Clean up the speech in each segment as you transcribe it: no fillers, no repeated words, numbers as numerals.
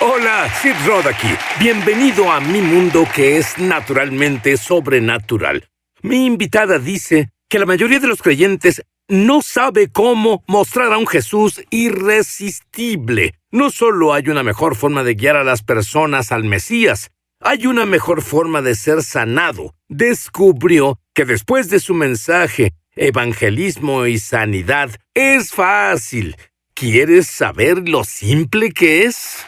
Hola, Sid Roth aquí. Bienvenido a mi mundo que es naturalmente sobrenatural. Mi invitada dice que la mayoría de los creyentes no sabe cómo mostrar a un Jesús irresistible. No solo hay una mejor forma de guiar a las personas al Mesías, hay una mejor forma de ser sanado. Descubrió que después de su mensaje, evangelismo y sanidad, es fácil. ¿Quieres saber lo simple que es?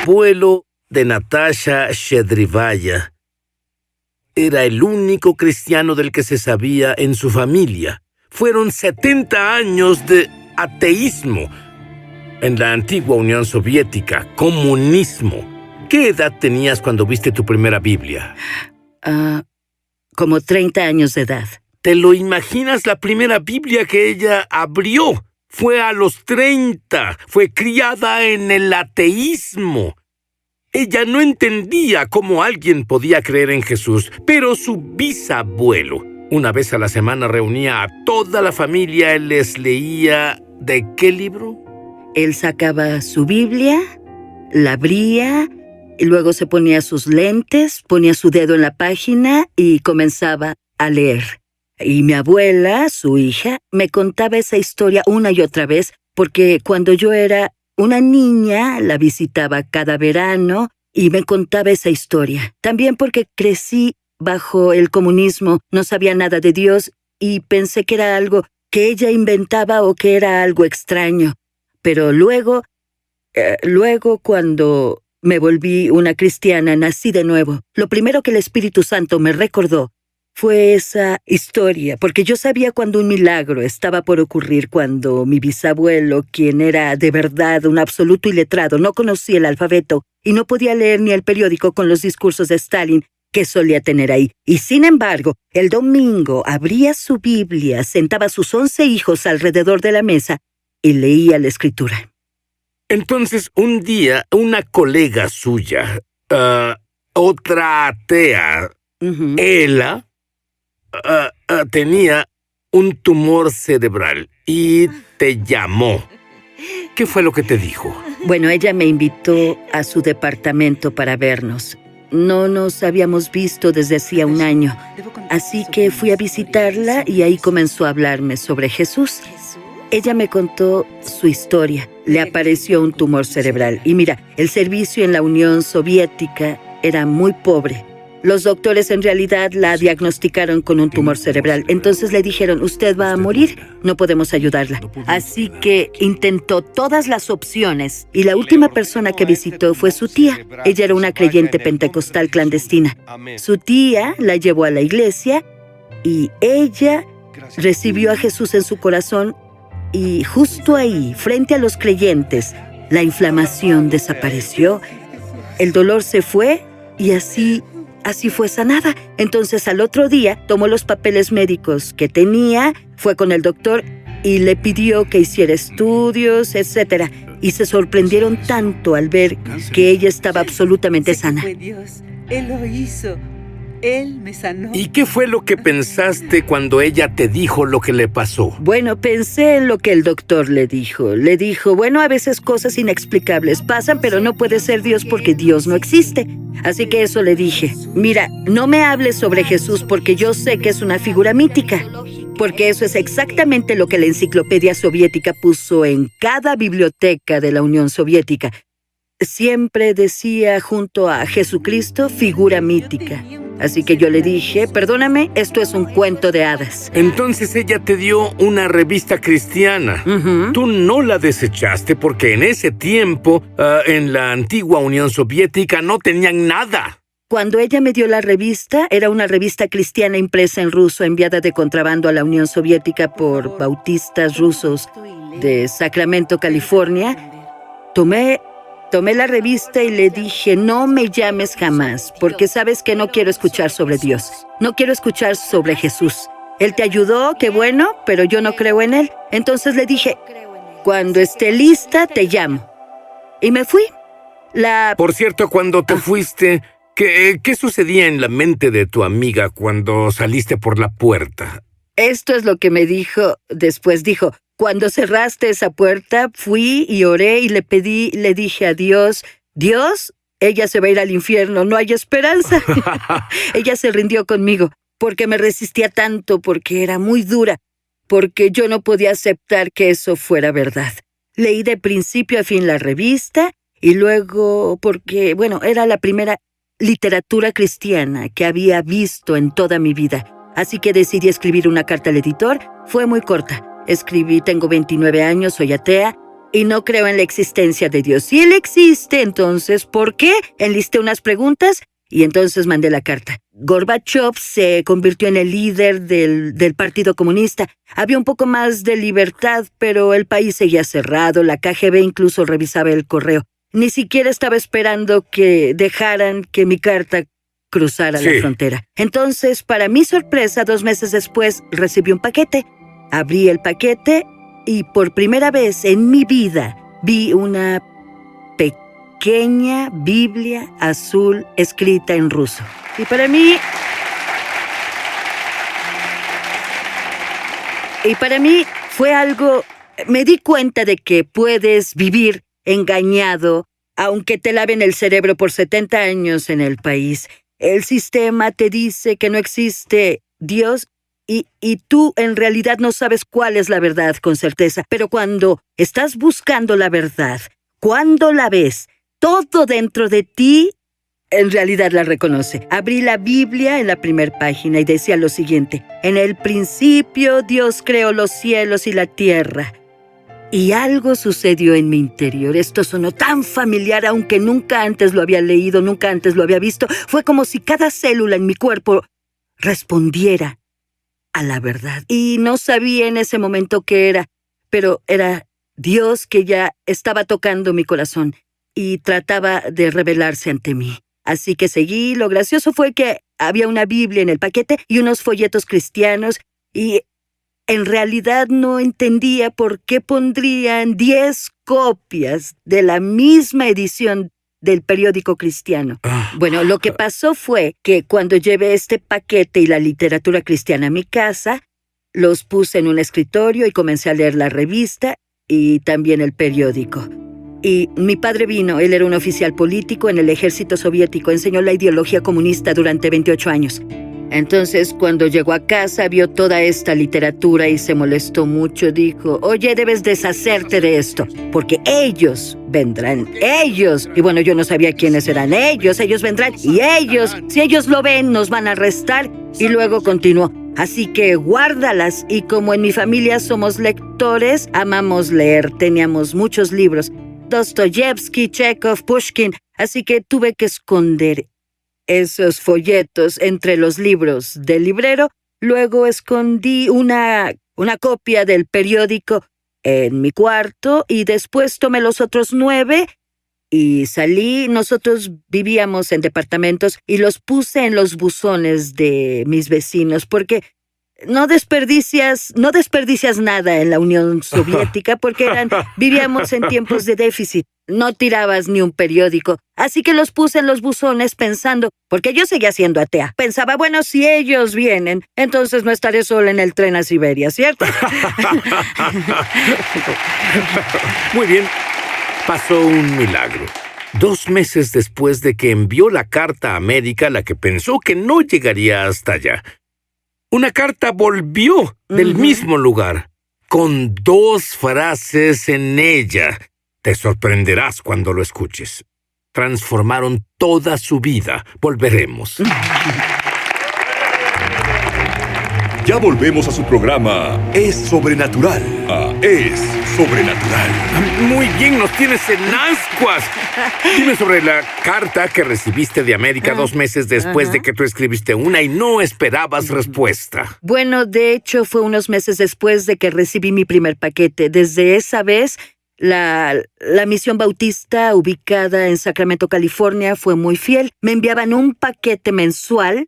Vuelo de Natasha Shedrivaya. Era el único cristiano del que se sabía en su familia. Fueron 70 años de ateísmo en la antigua Unión Soviética, comunismo. ¿Qué edad tenías cuando viste tu primera Biblia? Como 30 años de edad. ¿Te lo imaginas? La primera Biblia que ella abrió fue a los 30. Fue criada en el ateísmo. Ella no entendía cómo alguien podía creer en Jesús, pero su bisabuelo, una vez a la semana, reunía a toda la familia y les leía... ¿De qué libro? Él sacaba su Biblia, la abría, y luego se ponía sus lentes, ponía su dedo en la página y comenzaba a leer. Y mi abuela, su hija, me contaba esa historia una y otra vez, porque cuando yo era una niña la visitaba cada verano y me contaba esa historia. También porque crecí bajo el comunismo, no sabía nada de Dios y pensé que era algo que ella inventaba o que era algo extraño. Pero luego cuando me volví una cristiana, nací de nuevo. Lo primero que el Espíritu Santo me recordó fue esa historia, porque yo sabía cuando un milagro estaba por ocurrir, cuando mi bisabuelo, quien era de verdad un absoluto iletrado, no conocía el alfabeto y no podía leer ni el periódico con los discursos de Stalin que solía tener ahí. Y sin embargo, el domingo abría su Biblia, sentaba a sus 11 hijos alrededor de la mesa y leía la Escritura. Entonces, un día, una colega suya, otra atea, Ella, tenía un tumor cerebral y te llamó. ¿Qué fue lo que te dijo? Bueno, ella me invitó a su departamento para vernos. No nos habíamos visto desde hacía un año, así que fui a visitarla y ahí comenzó a hablarme sobre Jesús. Ella me contó su historia. Le apareció un tumor cerebral. Y mira, el servicio en la Unión Soviética era muy pobre. Los doctores en realidad la diagnosticaron con un tumor cerebral. Entonces le dijeron, usted va a morir, no podemos ayudarla. Así que intentó todas las opciones y la última persona que visitó fue su tía. Ella era una creyente pentecostal clandestina. Su tía la llevó a la iglesia y ella recibió a Jesús en su corazón y justo ahí, frente a los creyentes, la inflamación desapareció, el dolor se fue y así fue sanada. Entonces al otro día tomó los papeles médicos que tenía, fue con el doctor y le pidió que hiciera estudios, etc. Y se sorprendieron tanto al ver que ella estaba absolutamente sana. Fue Dios, Él lo hizo, Él me sanó. ¿Y qué fue lo que pensaste cuando ella te dijo lo que le pasó? Bueno, pensé en lo que el doctor le dijo. Le dijo, bueno, a veces cosas inexplicables pasan, pero no puede ser Dios porque Dios no existe. Así que eso le dije. Mira, no me hables sobre Jesús porque yo sé que es una figura mítica. Porque eso es exactamente lo que la enciclopedia soviética puso en cada biblioteca de la Unión Soviética. Siempre decía junto a Jesucristo, figura mítica. Así que yo le dije, perdóname, esto es un cuento de hadas. Entonces ella te dio una revista cristiana. Tú no la desechaste porque en ese tiempo, en la antigua Unión Soviética, no tenían nada. Cuando ella me dio la revista, era una revista cristiana impresa en ruso, enviada de contrabando a la Unión Soviética por bautistas rusos de Sacramento, California. Tomé la revista y le dije, no me llames jamás, porque sabes que no quiero escuchar sobre Dios. No quiero escuchar sobre Jesús. Él te ayudó, qué bueno, pero yo no creo en Él. Entonces le dije, cuando esté lista, te llamo. Y me fui. Por cierto, cuando te fuiste, ¿qué sucedía en la mente de tu amiga cuando saliste por la puerta? Esto es lo que me dijo. Después dijo, Cuando cerraste esa puerta, fui y oré y le dije a Dios, Dios, ella se va a ir al infierno, no hay esperanza. Ella se rindió conmigo, porque me resistía tanto, porque era muy dura, porque yo no podía aceptar que eso fuera verdad. Leí de principio a fin la revista y luego porque, era la primera literatura cristiana que había visto en toda mi vida. Así que decidí escribir una carta al editor. Fue muy corta. Escribí, tengo 29 años, soy atea y no creo en la existencia de Dios. Si Él existe, entonces, ¿por qué? Enlisté unas preguntas y entonces mandé la carta. Gorbachev se convirtió en el líder del Partido Comunista. Había un poco más de libertad, pero el país seguía cerrado. La KGB incluso revisaba el correo. Ni siquiera estaba esperando que dejaran que mi carta cruzara la frontera. Entonces, para mi sorpresa, 2 meses después, recibí un paquete. Abrí el paquete y por primera vez en mi vida vi una pequeña Biblia azul escrita en ruso. Y para mí fue algo... Me di cuenta de que puedes vivir engañado, aunque te laven el cerebro por 70 años en el país. El sistema te dice que no existe Dios y tú en realidad no sabes cuál es la verdad con certeza. Pero cuando estás buscando la verdad, cuando la ves, todo dentro de ti en realidad la reconoce. Abrí la Biblia en la primera página y decía lo siguiente: en el principio Dios creó los cielos y la tierra. Y algo sucedió en mi interior. Esto sonó tan familiar, aunque nunca antes lo había leído, nunca antes lo había visto. Fue como si cada célula en mi cuerpo respondiera a la verdad. Y no sabía en ese momento qué era, pero era Dios que ya estaba tocando mi corazón y trataba de revelarse ante mí. Así que seguí. Lo gracioso fue que había una Biblia en el paquete y unos folletos cristianos y en realidad no entendía por qué pondrían 10 copias de la misma edición del periódico cristiano. Bueno, lo que pasó fue que cuando llevé este paquete y la literatura cristiana a mi casa, los puse en un escritorio y comencé a leer la revista y también el periódico. Y mi padre vino, él era un oficial político en el ejército soviético, enseñó la ideología comunista durante 28 años. Entonces, cuando llegó a casa, vio toda esta literatura y se molestó mucho. Dijo, oye, debes deshacerte de esto, porque ellos vendrán, ellos. Y bueno, yo no sabía quiénes eran ellos vendrán y ellos, si ellos lo ven, nos van a arrestar. Y luego continuó, así que guárdalas. Y como en mi familia somos lectores, amamos leer, teníamos muchos libros. Dostoyevsky, Chekhov, Pushkin, así que tuve que esconder esos folletos entre los libros del librero. Luego escondí una copia del periódico en mi cuarto y después tomé los otros 9 y salí. Nosotros vivíamos en departamentos y los puse en los buzones de mis vecinos porque no desperdicias nada en la Unión Soviética porque vivíamos en tiempos de déficit. No tirabas ni un periódico. Así que los puse en los buzones pensando, porque yo seguía siendo atea. Pensaba, bueno, si ellos vienen, entonces no estaré sola en el tren a Siberia, ¿cierto? Muy bien. Pasó un milagro. 2 meses después de que envió la carta a América, la que pensó que no llegaría hasta allá, una carta volvió del mismo lugar, con 2 frases en ella. Te sorprenderás cuando lo escuches. Transformaron toda su vida. Volveremos. Ya volvemos a su programa Es Sobrenatural. Es Sobrenatural. Muy bien, nos tienes en ascuas. Dime sobre la carta que recibiste de América 2 meses después de que tú escribiste una y no esperabas respuesta. Bueno, de hecho, fue unos meses después de que recibí mi primer paquete. Desde esa vez, la misión bautista ubicada en Sacramento, California, fue muy fiel. Me enviaban un paquete mensual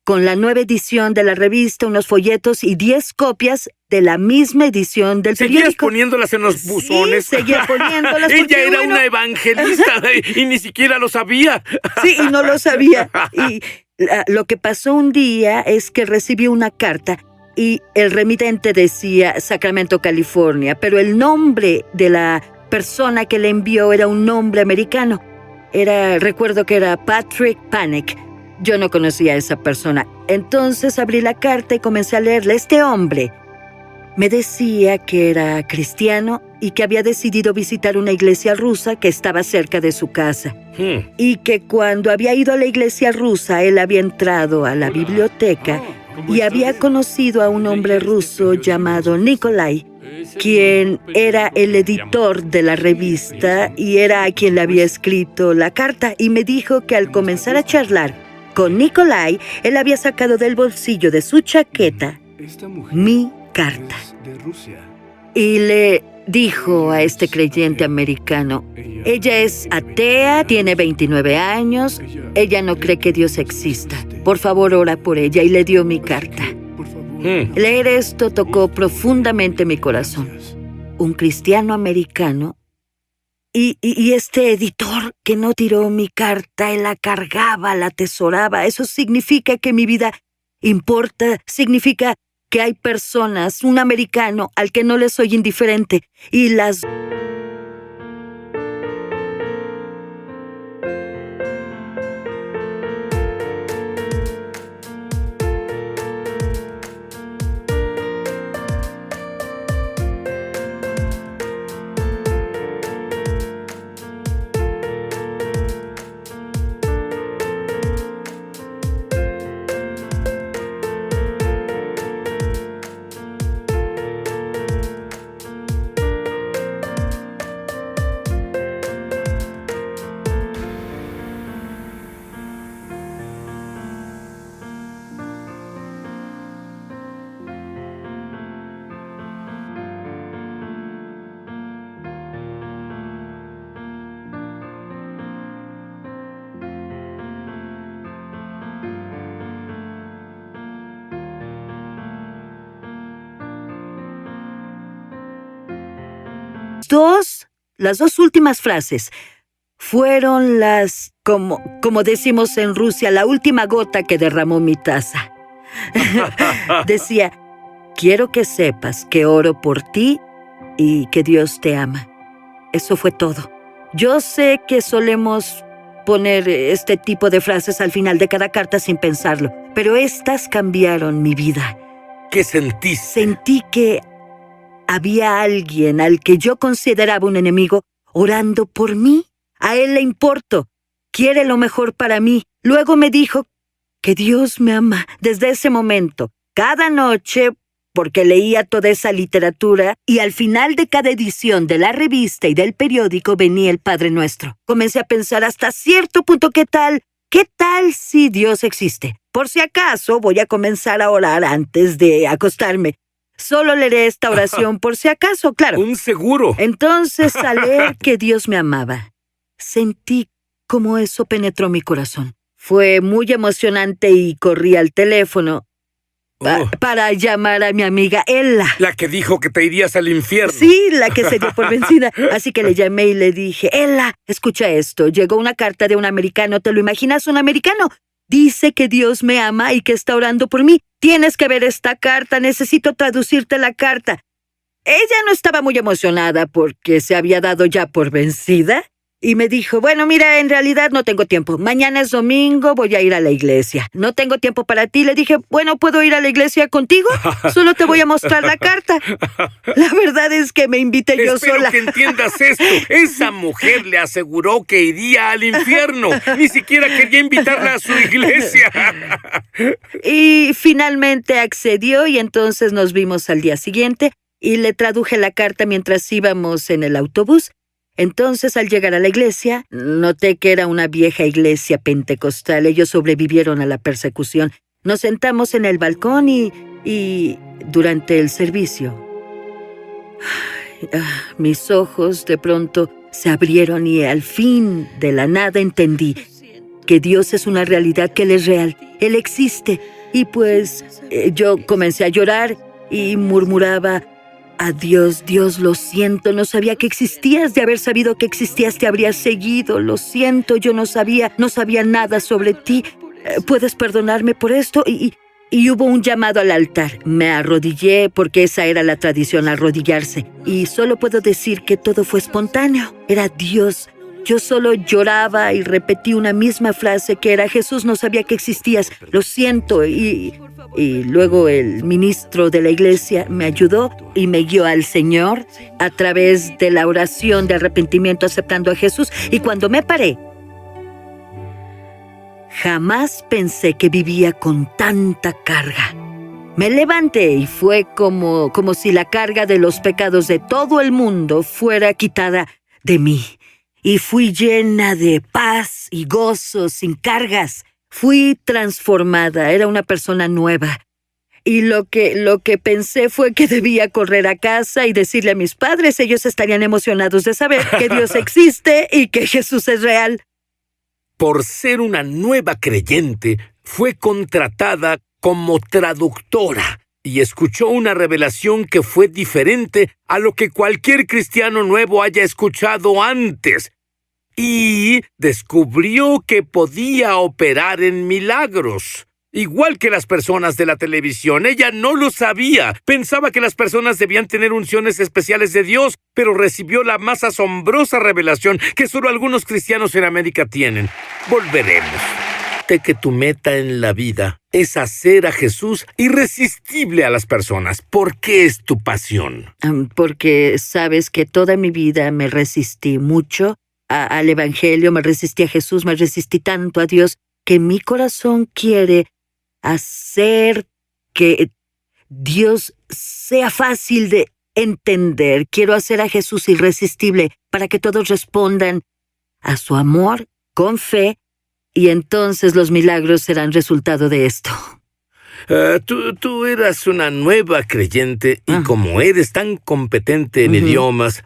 con la nueva edición de la revista, unos folletos y 10 copias de la misma edición del periódico. ¿Seguías poniéndolas en los buzones? Sí, seguía poniéndolas. Ella era una evangelista y ni siquiera lo sabía. Sí, y no lo sabía. Y lo que pasó un día es que recibí una carta y el remitente decía Sacramento, California, pero el nombre de la persona que le envió era un nombre americano. Recuerdo que era Patrick Panic. Yo no conocía a esa persona. Entonces abrí la carta y comencé a leerla. Este hombre me decía que era cristiano y que había decidido visitar una iglesia rusa que estaba cerca de su casa. Y que cuando había ido a la iglesia rusa, él había entrado a la biblioteca y había conocido a un hombre ruso llamado Nikolai, quien era el editor de la revista y era a quien le había escrito la carta. Y me dijo que al comenzar a charlar con Nikolai, él había sacado del bolsillo de su chaqueta mi carta. Y le dijo a este creyente americano, ella es atea, tiene 29 años, ella no cree que Dios exista. Por favor, ora por ella. Y le dio mi carta. Leer esto tocó profundamente mi corazón. Un cristiano americano y este editor que no tiró mi carta, él la cargaba, la atesoraba. Eso significa que mi vida importa, significa que hay personas, un americano al que no le soy indiferente y las... Las dos últimas frases fueron las, como decimos en Rusia, la última gota que derramó mi taza. Decía, quiero que sepas que oro por ti y que Dios te ama. Eso fue todo. Yo sé que solemos poner este tipo de frases al final de cada carta sin pensarlo, pero estas cambiaron mi vida. ¿Qué sentiste? Sentí que había alguien al que yo consideraba un enemigo orando por mí. A él le importo. Quiere lo mejor para mí. Luego me dijo que Dios me ama. Desde ese momento, cada noche, porque leía toda esa literatura, y al final de cada edición de la revista y del periódico venía el Padre Nuestro. Comencé a pensar hasta cierto punto, ¿qué tal si Dios existe? Por si acaso, voy a comenzar a orar antes de acostarme. Solo leeré esta oración por si acaso, claro. Un seguro. Entonces, al leer que Dios me amaba, sentí como eso penetró mi corazón. Fue muy emocionante y corrí al teléfono para llamar a mi amiga Ella. La que dijo que te irías al infierno. Sí, la que se dio por vencida. Así que le llamé y le dije, Ella, escucha esto. Llegó una carta de un americano. ¿Te lo imaginas, un americano? Dice que Dios me ama y que está orando por mí. Tienes que ver esta carta, necesito traducirte la carta. Ella no estaba muy emocionada porque se había dado ya por vencida y me dijo, bueno, mira, en realidad no tengo tiempo. Mañana es domingo, voy a ir a la iglesia. No tengo tiempo para ti. Le dije, bueno, ¿puedo ir a la iglesia contigo? Solo te voy a mostrar la carta. La verdad es que me invité yo sola. Espero que entiendas esto. Esa mujer le aseguró que iría al infierno. Ni siquiera quería invitarla a su iglesia. Y finalmente accedió y entonces nos vimos al día siguiente y le traduje la carta mientras íbamos en el autobús. Entonces, al llegar a la iglesia, noté que era una vieja iglesia pentecostal. Ellos sobrevivieron a la persecución. Nos sentamos en el balcón y durante el servicio, mis ojos de pronto se abrieron y al fin, de la nada, entendí que Dios es una realidad, que Él es real. Él existe. Y pues yo comencé a llorar y murmuraba, adiós, Dios, lo siento, no sabía que existías. De haber sabido que existías, te habría seguido. Lo siento, yo no sabía nada sobre ti. ¿Puedes perdonarme por esto? Y y hubo un llamado al altar. Me arrodillé porque esa era la tradición, arrodillarse. Y solo puedo decir que todo fue espontáneo. Era Dios. Yo solo lloraba y repetí una misma frase que era: Jesús, no sabía que existías, lo siento. Y luego el ministro de la iglesia me ayudó y me guió al Señor a través de la oración de arrepentimiento, aceptando a Jesús. Y cuando me paré, jamás pensé que vivía con tanta carga. Me levanté y fue como si la carga de los pecados de todo el mundo fuera quitada de mí. Y fui llena de paz y gozo, sin cargas. Fui transformada, era una persona nueva. Y lo que pensé fue que debía correr a casa y decirle a mis padres. Ellos estarían emocionados de saber que Dios existe y que Jesús es real. Por ser una nueva creyente, fue contratada como traductora y escuchó una revelación que fue diferente a lo que cualquier cristiano nuevo haya escuchado antes. Y descubrió que podía operar en milagros. Igual que las personas de la televisión, ella no lo sabía. Pensaba que las personas debían tener unciones especiales de Dios, pero recibió la más asombrosa revelación que solo algunos cristianos en América tienen. Volveremos. De que tu meta en la vida es hacer a Jesús irresistible a las personas. ¿Por qué es tu pasión? Porque sabes que toda mi vida me resistí mucho al Evangelio, me resistí a Jesús, me resistí tanto a Dios, que mi corazón quiere hacer que Dios sea fácil de entender. Quiero hacer a Jesús irresistible para que todos respondan a su amor con fe, y entonces los milagros serán resultado de esto. Tú eras una nueva creyente y como eres tan competente en idiomas,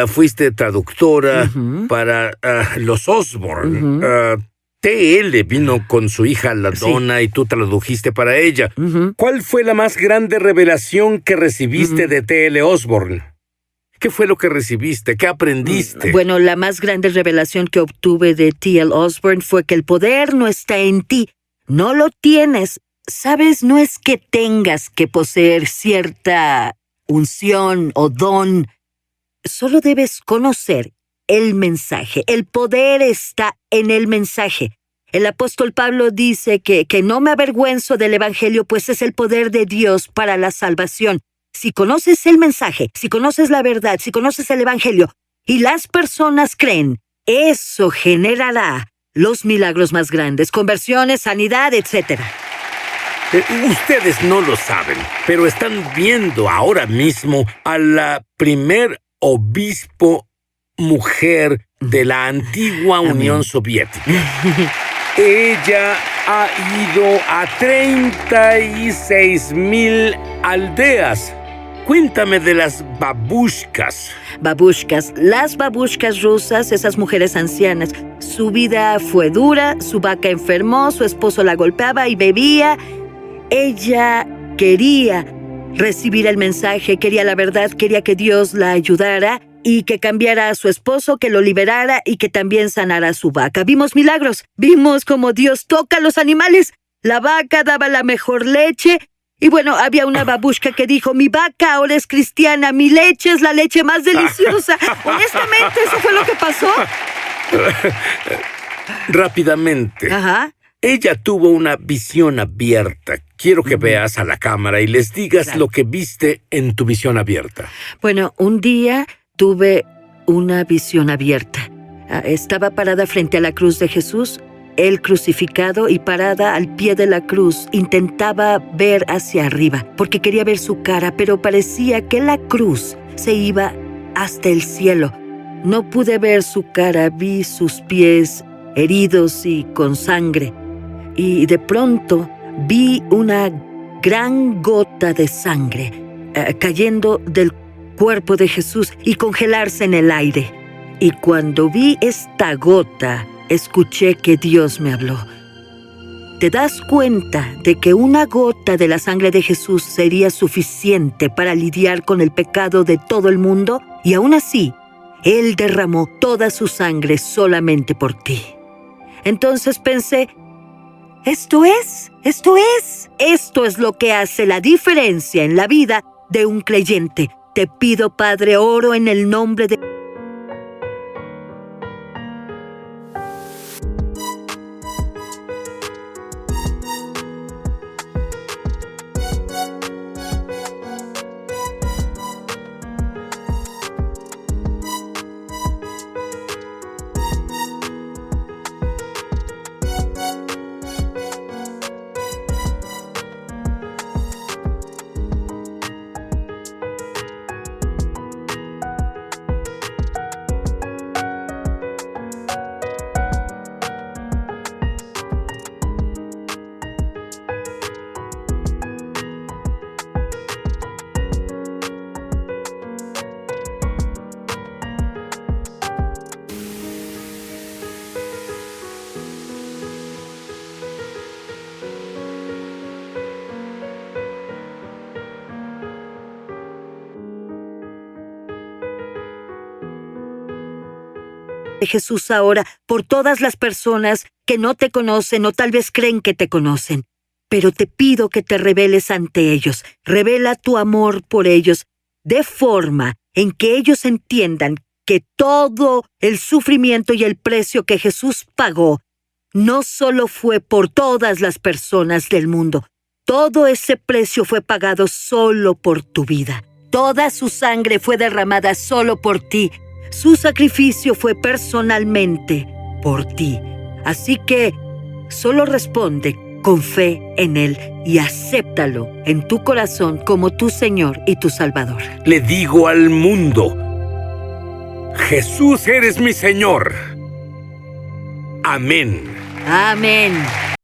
fuiste traductora para los Osborne. T.L. vino con su hija la Donna y tú tradujiste para ella. ¿Cuál fue la más grande revelación que recibiste de T.L. Osborne? ¿Qué fue lo que recibiste? ¿Qué aprendiste? Bueno, la más grande revelación que obtuve de T.L. Osborne fue que el poder no está en ti. No lo tienes. ¿Sabes? No es que tengas que poseer cierta unción o don. Solo debes conocer el mensaje. El poder está en el mensaje. El apóstol Pablo dice que no me avergüenzo del Evangelio, pues es el poder de Dios para la salvación. Si conoces el mensaje, si conoces la verdad, si conoces el Evangelio, y las personas creen, eso generará los milagros más grandes, conversiones, sanidad, etc. Ustedes no lo saben, pero están viendo ahora mismo a la primer obispo mujer de la antigua Unión Soviética. Ella ha ido a 36,000 aldeas. Cuéntame de las babushkas. Babushkas. Las babushkas rusas, esas mujeres ancianas. Su vida fue dura, su vaca enfermó, su esposo la golpeaba y bebía. Ella quería recibir el mensaje, quería la verdad, quería que Dios la ayudara y que cambiara a su esposo, que lo liberara y que también sanara a su vaca. Vimos milagros, vimos cómo Dios toca a los animales. La vaca daba la mejor leche. Y bueno, había una babushka que dijo: mi vaca ahora es cristiana, mi leche es la leche más deliciosa. Honestamente, ¿eso fue lo que pasó? Rápidamente. Ella tuvo una visión abierta. Quiero que veas a la cámara y les digas lo que viste en tu visión abierta. Bueno, un día tuve una visión abierta. Estaba parada frente a la cruz de Jesús, él crucificado, y parada al pie de la cruz intentaba ver hacia arriba porque quería ver su cara, pero parecía que la cruz se iba hasta el cielo. No pude ver su cara, vi sus pies heridos y con sangre. Y de pronto vi una gran gota de sangre cayendo del cuerpo de Jesús y congelarse en el aire. Y cuando vi esta gota, escuché que Dios me habló. ¿Te das cuenta de que una gota de la sangre de Jesús sería suficiente para lidiar con el pecado de todo el mundo? Y aún así, Él derramó toda su sangre solamente por ti. Entonces pensé, Esto es. Esto es lo que hace la diferencia en la vida de un creyente. Te pido, Padre, oro en el nombre de... Jesús ahora por todas las personas que no te conocen o tal vez creen que te conocen. Pero te pido que te reveles ante ellos. Revela tu amor por ellos de forma en que ellos entiendan que todo el sufrimiento y el precio que Jesús pagó no solo fue por todas las personas del mundo. Todo ese precio fue pagado solo por tu vida. Toda su sangre fue derramada solo por ti. Su sacrificio fue personalmente por ti. Así que solo responde con fe en Él y acéptalo en tu corazón como tu Señor y tu Salvador. Le digo al mundo: Jesús, eres mi Señor. Amén. Amén.